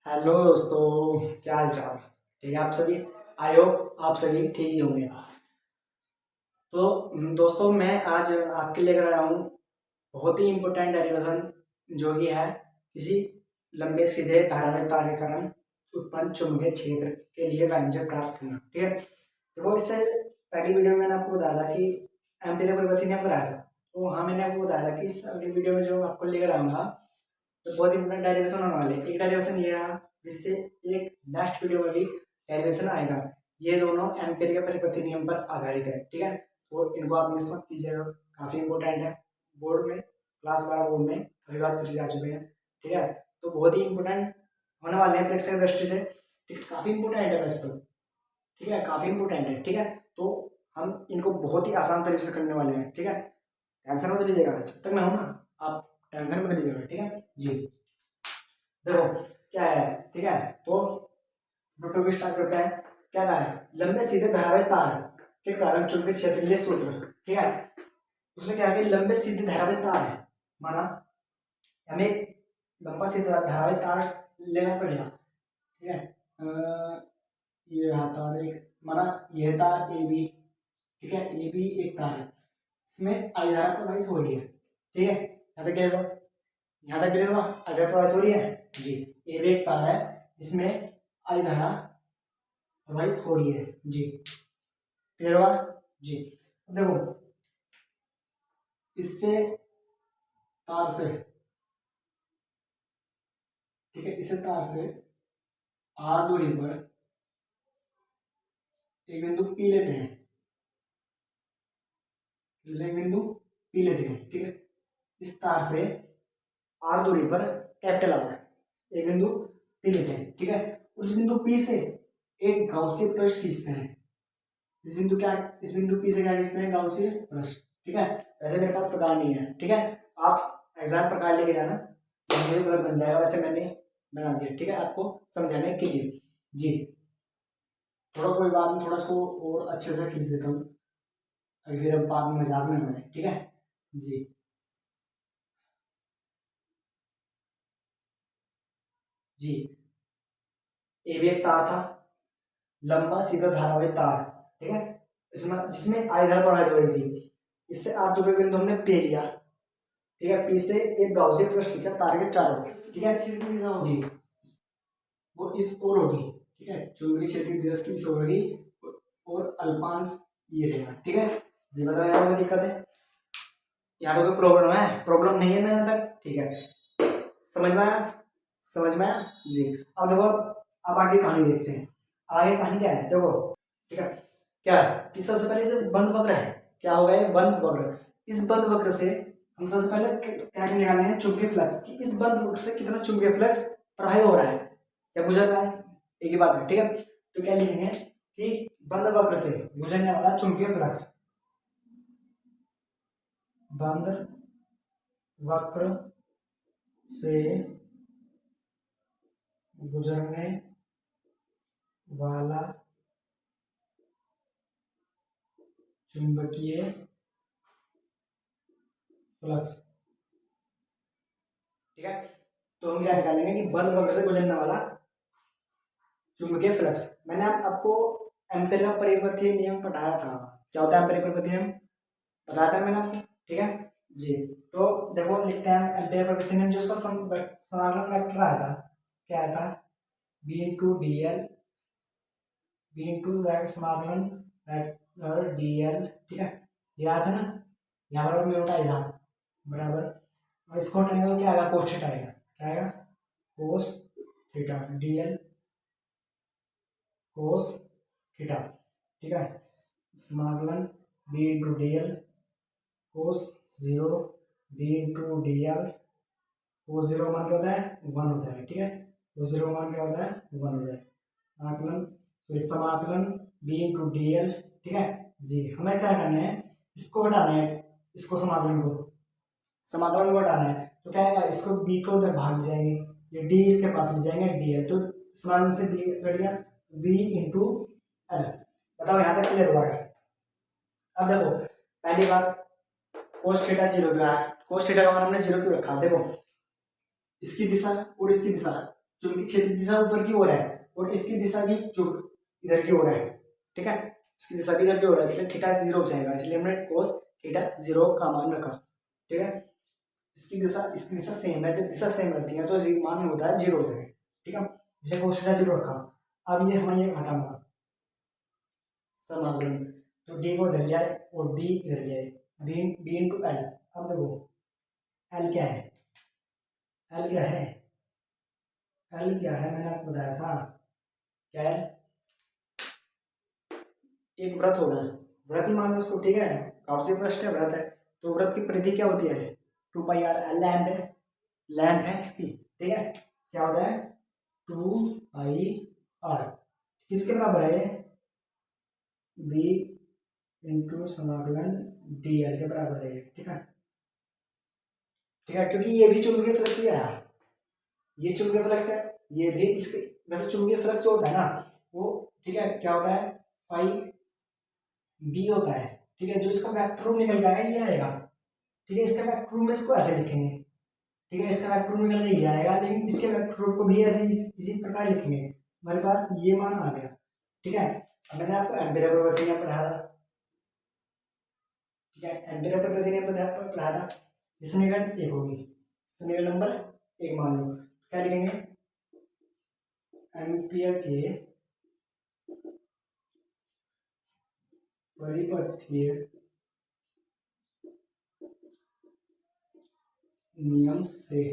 Hello दोस्तों, क्या हाल चाल। ठीक है आप सभी। आई होप आप सभी ठीक ही होंगे। तो दोस्तों, मैं आज आपके लिए लेकर आया हूँ बहुत ही इम्पोर्टेंट डेरिवेशन, जो कि है किसी लंबे सीधे धारावाहिक तार के कारण उत्पन्न चुंबकीय क्षेत्र के लिए व्यंजक प्राप्त करना। ठीक है, देखो इससे पहली वीडियो में मैंने आपको बताया था कि एम्पीरियल परिवर्तन नियम कराया था। तो हाँ, मैंने आपको बताया था कि इस अगली वीडियो में जो आपको लेकर आऊँगा तो बहुत इंपॉर्टेंट डेरिवेशन होने वाले। एक डेरिवेशन ये रहा, जिससे एक नेक्स्ट वीडियो में भी डेरिवेशन आएगा। ये दोनों एम्पीरियल के परिपथी नियम पर आधारित है। ठीक है, तो इनको आप मिस मत कीजिएगा, काफ़ी इंपॉर्टेंट है। बोर्ड में क्लास 12 बोर्ड में कई बार पूछे जा चुके हैं। ठीक है, तो बहुत ही इंपॉर्टेंट होने वाले हैं परीक्षा की दृष्टि से। ठीक है, काफ़ी इंपॉर्टेंट है वैसे तो। ठीक है, काफ़ी इंपॉर्टेंट है। ठीक है, तो हम इनको बहुत ही आसान तरीके से करने वाले हैं। ठीक है, टेंशन मत लीजिएगा, जब तक मैं हूँ ना आप टेंशन मत लीजिएगा। ठीक है जी, देखो क्या है। ठीक है, तो टॉपिक भी स्टार्ट करते हैं। क्या कहा है, लंबे सीधे धारावाहिक तार के कारण चुंबकीय क्षेत्र सूत्र। ठीक है, उसमें क्या है कि लंबे सीधे धारावाहिक तार है, माना हमें लंबा सीधा धारावाहिक तार लेना पड़ेगा। ठीक है, ये रहा तार एक, माना यह तार ए बी। ठीक है, ये भी एक तार है, इसमें आई धारा प्रवाहित हो रही है। ठीक है, यहाँ तक क्लियर हुआ, यहाँ तक क्लियर हुआ। आई धारा प्रवाहित हो रही है जी। ये भी एक तार है जिसमें आई धारा प्रवाहित हो रही है जी। क्लियर हुआ जी। देखो इससे तार से, ठीक है, इसे तार से आर दूरी पर एक बिंदु पी लेते हैं, एक बिंदु पी लेते हैं। ठीक है, इस तार से आर दूरी पर कैपिटल आर एक बिंदु पी लेते हैं। ठीक है, उस बिंदु पी से एक गाउसियन पृष्ठ खींचते हैं। इस बिंदु पी से क्या खींचते हैं, गाउसियन पृष्ठ। ठीक है, वैसे मेरे पास प्रकार नहीं है। ठीक है, आप एग्जाम प्रकार लेके जाना, गलत बन जाएगा। वैसे मैंने बना दिया, ठीक है, आपको समझाने के लिए जी। थोड़ा कोई बात नहीं, थोड़ा इसको और अच्छे से खींच देता हूँ, अभी फिर अब बाद में मजाक में बने। ठीक है जी, जी ये भी एक तार था, लंबा सीधा धारावाहिक तार। ठीक है, इसमें जिसमें आई धारा प्रवाहित हो रही थी, इससे आर ध्रुवीय बिंदु हमने पे लिया। ठीक है, पी से एक गाउसियन पृष्ठ खींचा तार के चारों। ठीक है जी, वो इस ओर होगी। ठीक है, चुंबकीय क्षेत्र की दिशा की इस ओर होगी और अल्पांश ये रहेगा। ठीक है जी, बताओ यहाँ कोई दिक्कत है, यहाँ तो कोई प्रॉब्लम है? प्रॉब्लम नहीं है ना यहाँ तक? ठीक है, समझ में आया? समझ में आया जी। अब देखो, अब आगे कहानी देखते हैं। आगे कहानी क्या है देखो। ठीक है, क्या है कि सबसे पहले से बंद वक्र है। क्या होगा ये बंद वक्र। इस बंद वक्र से हम सबसे पहले क्या निकालना है, चुंबकीय फ्लक्स कि इस बंद वक्र से कितना चुंबकीय फ्लक्स प्रवाहित हो रहा है या गुजर रहा है, एक ही बात है। ठीक है, तो क्या लिखेंगे कि बंद वक्र से गुजरने वाला चुंबकीय फ्लक्स, बंद वक्र से गुजरने वाला चुंबकीय फ्लक्स। ठीक है, तो हम क्या निकालेंगे कि बंद वक्र से गुजरने वाला चुंबकीय फ्लक्स। मैंने आपको एम्पीयर का परिपथीय नियम पढ़ाया था। क्या होता है एम्पीयर परिपथीय नियम, बताया था मैंने आपको। ठीक है जी, तो देखो लिखते हैं एम्पीयर परिपथीय नियम, जो उसका समाकलन वेक्टर आया था। क्या आया था, B into D L, B into समाकलन वेक्टर डी एल। ठीक है, ये आया था ना, यहाँ पर म्यू आई था बराबर, और इसको हटाएंगे तो क्या आएगा, कोस थीटा आएगा। क्या आएगा, cos theta, D L cos theta. ठीक है, समाकलन B into D L cos zero, B into D L cos zero मान क्या होता है, वन होता है। ठीक है, कोस जीरो मान क्या होता है, वन होता है। आकलन, तो इस समाकलन बी इंटू डी एल। ठीक है जी, हमें क्या करना है, इसको हटाना है, इसको समाकलन को हटाना है। तो क्या आएगा, इसको बी को उधर भाग जाएंगे, ये डी इसके पास ले जाएंगे डी एल, तो समाकलन से बी कट गया, बी इंटू एल। बताओ यहाँ तक क्लियर हुआ है? अब देखो पहली बात, कोस थीटा जीरो क्यों आया, कोस थीटा का मान हमने जीरो क्यों रखा, देखो इसकी दिशा और इसकी दिशा चुंबकीय क्षेत्र की दिशा ऊपर की ओर है और इसकी दिशा भी इधर की ओर है, ठीक है, इसकी दिशा भी इधर की ओर है, इसलिए थीटा 0 हो जाएगा, इसलिए हमने cos थीटा 0 का मान रखा, ठीक है। इसकी दिशा सेम है, जब दिशा सेम रहती है तो मान होता है 0 हो, ठीक है, इसलिए cos थीटा 0 रखा। अब ये हमें ये घटाना समाकलन, तो डी को इधर जाए और बी इधर जाए, बी इंटू एल। अब देखो एल क्या है, एल क्या है, एल क्या है मैंने आपको बताया था, क्या है, एक वृत्त होगा, वृत्त ही मान लो उसको, ठीक है, गाउसी पृष्ठ है, वृत्त है, तो वृत्त की परिधि क्या होती है, 2 पाई आर, लेंथ है इसकी, ठीक है, क्या होता है 2 पाई आर, किसके बराबर है, बी इंटू समाकलन डी एल के बराबर है, ठीक है, ठीक है, क्योंकि ये भी चुंबकीय फ्लक्स ही है, ये चुंबकीय फ्लक्स है, ये भी इसके, वैसे चुंबकीय फ्लक्स जो होता है ना वो, ठीक है, क्या होता है पाई बी होता है, ठीक है, जो इसका वेक्टर रूप निकल जाएगा ये आएगा, ठीक है, इसका वेक्टर रूप में इसको ऐसे लिखेंगे, ठीक है, इसका वेक्टर रूप निकल के आएगा, लेकिन इसके वेक्टर रूप को भी ऐसे इसी प्रकार लिखेंगे, हमारे पास ये मान आ गया, ठीक है। अब मैंने आपको एम्पीयर प्रवृत्ति में पढ़ा था, ठीक है, एम्पीयर प्रवृत्ति में पढ़ा था, समीकरण 1 होगी, समीकरण नंबर 1 मान लो, क्या लिखेंगे, एम्पीयर के परिपथीय नियम से,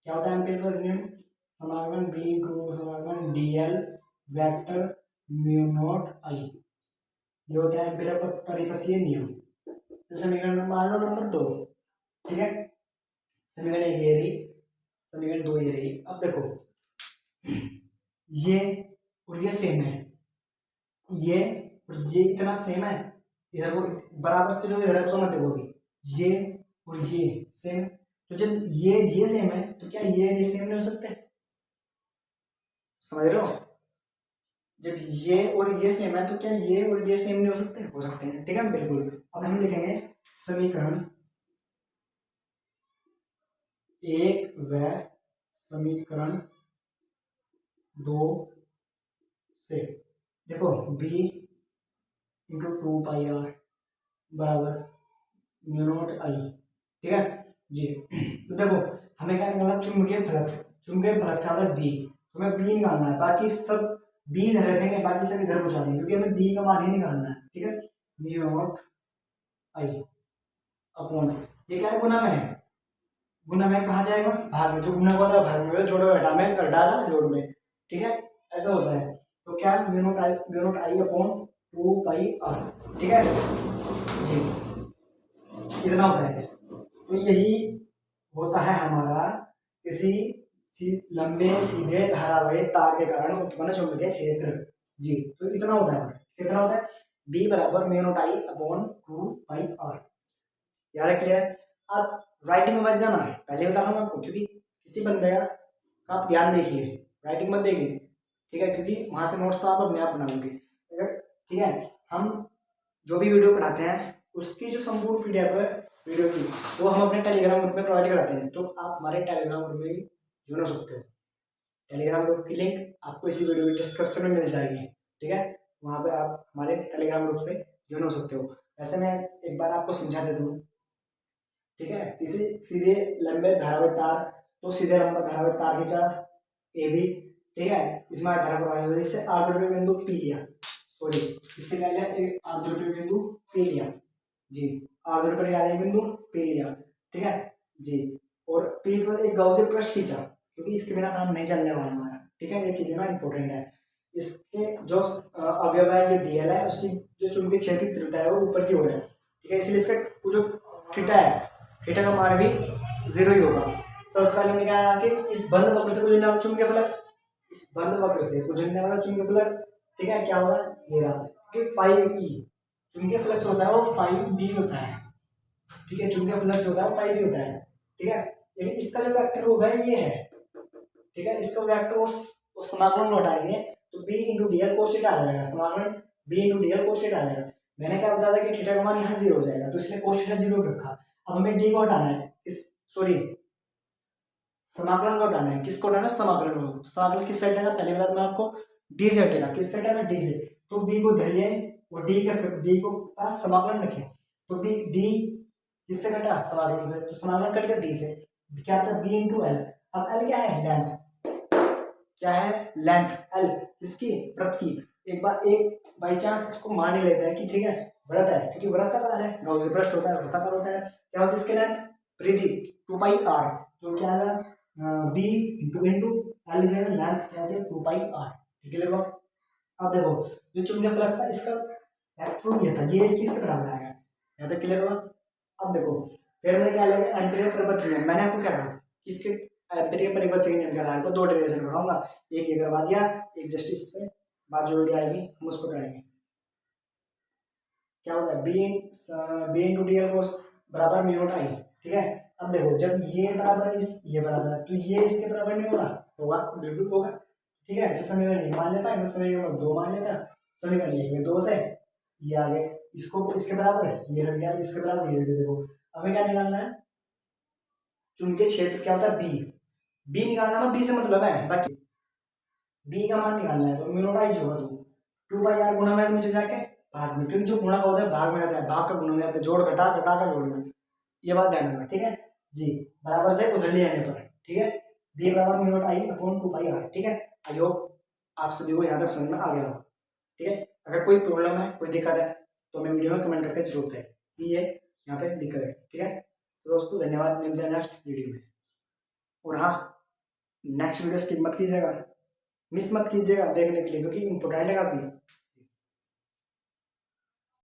क्या होता है एम्पीयर का नियम, समाकलन बी इंटू समाकलन D L vector mu naught I, ये होता है एम्पीयर परिपथीय नियम। तो समीकरण मान लो नंबर 2, ठीक है, समीकरण 1 ये रही, समीकरण 2 ये रही। अब देखो ये और ये सेम है, ये और ये इतना सेम है, इधर को बराबर से जो इधर है समझ देखो अभी, ये और ये सेम है, तो जब ये सेम है तो क्या ये सेम नहीं हो सकते, समझ रहे हो, जब ये और ये सेम है तो क्या ये और ये सेम नहीं हो सकते, हो सकते हैं, ठीक है, बिल्कुल। अब हम लिखेंगे समीकरण 1 व समीकरण 2 से, देखो b इंटू 2 पाई आर बराबर म्यू नॉट आई, ठीक है जी। तो देखो हमें क्या निकालना, चुंबकीय फ्लक्स आता है बी, तो हमें बी निकालना है, बाकी सब बी इधर रखेंगे, बाकी सब इधर पहुंचा देंगे, क्योंकि हमें बी का मान ही निकालना है, ठीक है, म्यू नॉट आई अपॉन, ये क्या है गुना में, गुना में कहाँ जाएगा भाग में, जो गुना को भाग में जोड़ में घटा में कर डाला जोड़ में, ठीक है, ऐसा होता है। तो क्या mu naught I upon 2 pi R, ठीक है जी, इतना होता है। तो यही होता है हमारा किसी लंबे सीधे धारावाही तार के कारण उत्पन्न चुंबकीय क्षेत्र जी, तो इतना होता है, कितना होता है B बराबर mu naught I upon 2 pi R, याद है, क्लियर। अब राइटिंग में मत जाना, पहले बता रहा हूँ आपको, क्योंकि किसी बंदे का आप ज्ञान देखिए, राइटिंग मत देखिए, ठीक है, क्योंकि वहां से नोट्स तो आप अपने आप बनाओगे, ठीक है। हम जो भी वीडियो पढ़ाते हैं उसकी जो संपूर्ण पीडीएफ है वीडियो की, वो हम अपने टेलीग्राम ग्रुप में प्रोवाइड कराते हैं, तो आप हमारे टेलीग्राम ग्रुप में जुड़ हो सकते हो, टेलीग्राम ग्रुप की लिंक आपको इसी वीडियो के डिस्क्रिप्शन में मिल जाएगी, ठीक है, वहाँ पे आप हमारे टेलीग्राम ग्रुप से जुड़ हो सकते हो। वैसे मैं एक बार आपको समझा देता हूँ, ठीक है, किसी सीधे लंबे धारावाही तार, तो सीधे लंबा धारावाही तार खींचा ए बी, ठीक है, इसमें धारा प्रवाहित हो, इससे आध्रुवीय बिंदु पी लिया, सॉरी इससे क्या लिया, एक आध्रुवीय बिंदु पी लिया जी, आध्रुवीय बिंदु पी लिया, ठीक है जी, और पी पर एक गाउसी पृष्ठ खींचा, क्योंकि इसके बिना काम नहीं चलने वाला हमारा, ठीक है, ये खींचना इंपॉर्टेंट है। इसके जो अवयव है जो डीएल है, उसकी जो चुंबकीय क्षेत्र की तीव्रता है वो ऊपर की ओर है, ठीक है, इसलिए इसका जो थीटा है, थीटा का मान भी 0 ही होगा। सबसे पहले हमने कहा कि इस बंद वक्र से गुजरने वाला चुंबकीय फ्लक्स, इस बंद वक्र से गुजरने वाला चुंबकीय फ्लक्स, ठीक है, क्या होगा ये रहा कि 5e चुंबकीय फ्लक्स होता है वो 5b होता है, ठीक है, चुंबकीय फ्लक्स होता है 5b होता है, ठीक है, यानी इसका जो वेक्टर होगा ये है, ठीक है, इसका वेक्टर उस समाकलन में हटाएंगे तो b into D L cos theta आ जाएगा, समाकलन b into D L cos theta आ जाएगा। मैंने क्या बताया था कि थीटा का मान यहाँ 0 हो जाएगा, तो इसलिए कोस थीटा 0 रखा। अब हमें d को हटाना है, इस सॉरी समाकलन को हटाना है। किसको हटाना है? समाकलन को। समाकलन किससे हटेगा? पहले बता मैं आपको, डी से हटेगा। किससे हटेगा? डी से। तो बी को धर लिए और डी को पास समाकलन रखे, तो बी डी किससे कटा? समाकलन से। तो समाकलन कट गया डी से, क्या था? B into L. अब एल क्या है? लेंथ। क्या है? लेंथ। एल किसकी? वृत्त की। एक बाई चांस इसको मान ही लेते हैं कि ठीक है वृत्त है, क्योंकि वृत्ताकार है, गौसी पृष्ठ होता है, वृत्ताकार होता है। क्या होती है इसके लेंथ? परिधि 2 पाई आर। तो क्या है? बी इंटू एल जो है लेंथ क्या है? 2 पाई आर। ठीक है। अब देखो जो चुंबकीय फ्लक्स था इसका इलेक्ट्रॉन ये था, ये इसके बराबर आएगा। यहाँ तक क्लियर हुआ? अब देखो फिर मैंने क्या लिया? एम्पीयर परिपथ नियम। मैंने आपको क्या कहा था? किसके? एम्पीयर परिपथ नियम के आधार पर दो डेरिवेशन कराऊंगा, एक ये करवा दिया, एक जस्ट इससे बाद जो वीडियो आएगी हम उसको करेंगे। क्या होता है? बी इंटू डी एल कोस बराबर म्यू नॉट आई। ठीक है। अब देखो जब ये बराबर ये बराबर है तो ये इसके बराबर नहीं होगा? होगा, बिल्कुल होगा। ठीक है। ऐसे समीकरण एक मान लेता है, समीकरण 2 मान लेता है, समीकरण 1 में 2 से ये आगे इसको इसके बराबर है, ये रख दिया, इसके बराबर ये रख दिया। देखो हमें क्या निकालना है? चुंबकीय क्षेत्र क्या होता है? बी निकालना है, बी से मतलब है, बाकी बी का मान निकालना है। तो म्यू नॉट आई होगा 2 पाई आर गुणा में नीचे जाके भाग में, क्योंकि जो गुणा का होता है भाग में आता है, भाग का गुणा में आता है, जोड़ घटा, घटा का जोड़ में। ये बात ध्यान रखना। ठीक है जी। बराबर से उधर ले आने पर। ठीक है। बी बराबर mu naught I upon 2 pi R. ठीक है। आई होप आप सभी को यहाँ तक समझ में आ गया हो। ठीक है। अगर कोई प्रॉब्लम है, कोई दिक्कत है तो हमें वीडियो में कमेंट करके जरूर दें कि ये यहाँ पे दिक्कत है। ठीक है। तो दोस्तों धन्यवाद, मिलते हैं नेक्स्ट वीडियो में। और हाँ, नेक्स्ट वीडियो स्किप मत कीजिएगा, मिस मत कीजिएगा देखने के लिए, क्योंकि इंपॉर्टेंट है काफी।